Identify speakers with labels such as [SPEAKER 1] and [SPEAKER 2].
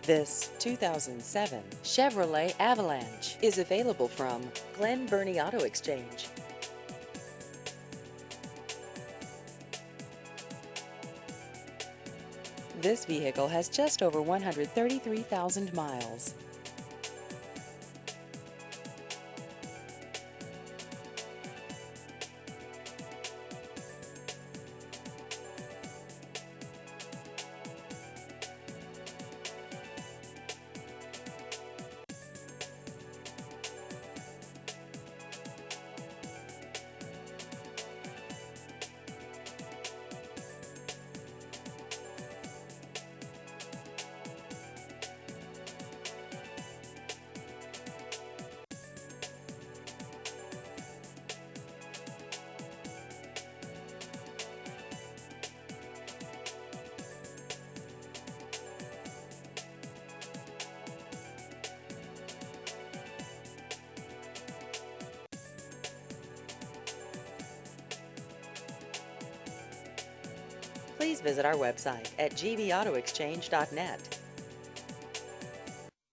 [SPEAKER 1] This 2007 Chevrolet Avalanche is available from Glen Burnie Auto Exchange. This vehicle has just over 133,000 miles. Please visit our website at gbautoexchange.net.